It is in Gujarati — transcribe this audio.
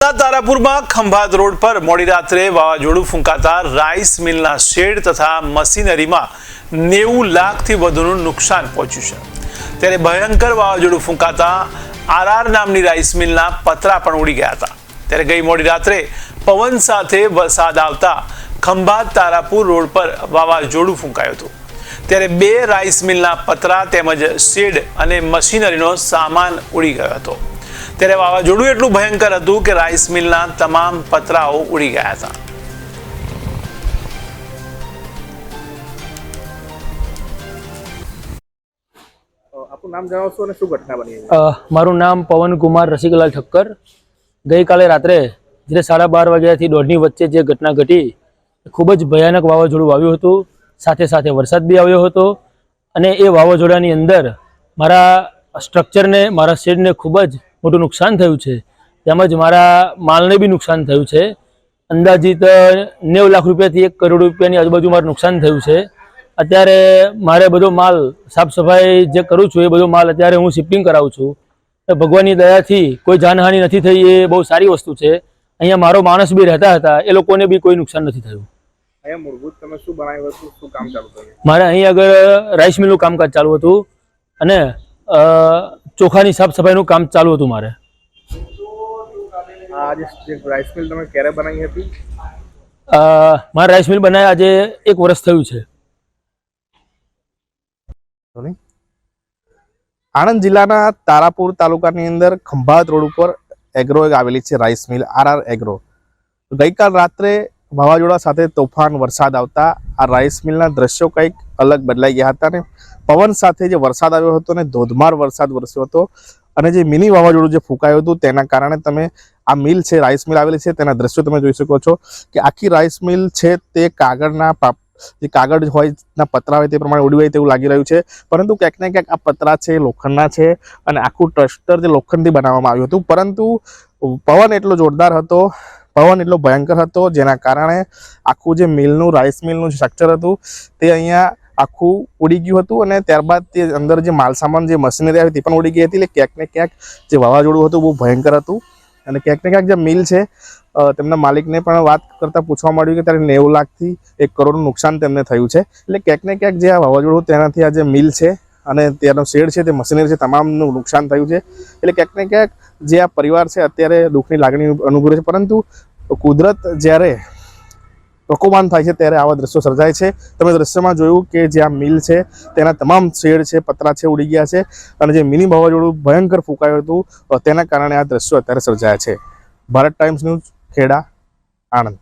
કચ્છના તારાપુરમાં ખંભાત રોડ પર મોડી રાત્રે વાવાઝોડું ફૂંકાતા રાઈસ મિલના શેડ તથા મશીનરીમાં 90 લાખથી વધુનું નુકસાન પહોંચ્યું છે। ત્યારે ભયંકર વાવાઝોડું ફૂંકાતા આરઆર નામની રાઈસ મિલના પતરા પણ ઉડી ગયા હતા। ત્યારે ગઈ મોડી રાત્રે પવન સાથે વરસાદ આવતા ખંભાત તારાપુર રોડ પર વાવાઝોડું ફૂંકાયું હતું। ત્યારે 2 રાઈસ મિલના પતરા તેમજ શેડ અને મશીનરીનો સામાન ઉડી ગયો હતો। ત્યારે વાવાઝોડું એટલું ભયંકર હતું કે રાઈસ મિલના તમામ પતરાઓ ઉડી ગયા હતા। આપનું નામ જણાવશો અને શું ઘટના બની? મારું નામ પવન કુમાર રસિકલાલ ઠક્કર। ગઈકાલે રાત્રે જે 12:30 વાગ્યાથી 1:30 વચ્ચે જે ઘટના ઘટી ખૂબ જ ભયાનક વાવાઝોડું આવ્યું હતું। સાથે સાથે વરસાદ બી આવ્યો હતો અને એ વાવાઝોડાની અંદર મારા સ્ટ્રક્ચરને મારા શેડને ખૂબ જ મોટું નુકસાન થયું છે, તેમજ મારા માલને બી નુકસાન થયું છે। અંદાજિત 90 લાખ રૂપિયાથી 1 કરોડ રૂપિયાની આજુબાજુ મારું નુકસાન થયું છે। અત્યારે મારે બધો માલ સાફ સફાઈ જે કરું છું એ બધો માલ અત્યારે હું શિફ્ટિંગ કરાવું છું। ભગવાનની દયાથી કોઈ જાનહાનિ નથી થઈ, એ બહુ સારી વસ્તુ છે। અહીંયા મારો માણસ બી રહેતા હતા, એ લોકોને બી કોઈ નુકસાન નથી થયું। અહીંયા મૂળભૂત તમે શું બનાવ્યું હતું, શું કામ ચાલુ કર્યું? મારે અહીં આગળ રાઈસ મિલનું કામકાજ ચાલુ હતું અને ચોખાની સાફ સફાઈનું કામ ચાલુ હતું મારે। આ જે રાઈસ મિલ તમે ક્યારે બનાવી હતી? મારે રાઈસ મિલ બનાવ્યા આજે 1 વર્ષ થયું છે। આણંદ જિલ્લાના તારાપુર તાલુકાની અંદર ખંભાત રોડ ઉપર એગ્રો આવેલી છે રાઈસ મિલ આરઆર એગ્રો। ગઈકાલ રાત્રે વાવાઝોડા સાથે તોફાન વરસાદ આવતા આ રાઈસ મિલના દ્રશ્યો કંઈક અલગ બદલાઈ ગયા હતા ને પવન સાથે જે વરસાદ આવ્યો હતો ને ધોધમાર વરસાદ વરસ્યો હતો અને જે મિની વાવાઝોડું જે ફૂંકાયું હતું તેના કારણે તમે આ મિલ છે રાઈસ મિલ આવેલી છે તેના દ્રશ્યો તમે જોઈ શકો છો કે આખી રાઈસ મિલ છે તે કાગળના જે કાગળ હોય ના પતરા હોય તે પ્રમાણે ઉડી હોય તેવું લાગી રહ્યું છે, પરંતુ ક્યાંક ને ક્યાંક આ પતરા છે લોખંડના છે અને આખું ટ્રસ્ટર જે લોખંડથી બનાવવામાં આવ્યું હતું, પરંતુ પવન એટલો જોરદાર હતો, પવન એટલો ભયંકર હતો જેના કારણે આખું જે મિલનું રાઈસ મિલનું જે સ્ટ્રક્ચર હતું તે અહીંયા આખું ઉડી ગયું હતું અને ત્યારબાદ તે અંદર જે માલસામાન જે મશીનરી આવી તે પણ ઉડી ગઈ હતી। એટલે ક્યાંક ને ક્યાંક જે વાવાઝોડું હતું બહુ ભયંકર હતું અને ક્યાંક ને ક્યાંક જે મિલ છે તેમના માલિકને પણ વાત કરતાં પૂછવા મળ્યું કે ત્યારે 90 લાખથી 1 કરોડનું નુકસાન તેમને થયું છે। એટલે ક્યાંક ને ક્યાંક જે આ વાવાઝોડું તેનાથી આ જે મિલ છે અને તેનો શેડ છે તે મશીનરી છે તમામનું નુકસાન થયું છે। એટલે ક્યાંક ને ક્યાંક જે આ પરિવાર છે અત્યારે દુઃખની લાગણી અનુભવે છે, પરંતુ કુદરત જ્યારે પ્રકોપાન થાય છે ત્યારે આવા દ્રશ્યો સર્જાય છે। તમે દ્રશ્યમાં જોયું કે જે આ મિલ છે તેના તમામ શેડ છે પતરા છે ઉડી ગયા છે અને જે મિની વાવાઝોડું ભયંકર ફૂંકાયું હતું તેના કારણે આ દ્રશ્યો અત્યારે સર્જાયા છે। Bharat times news, Kheda, Anand.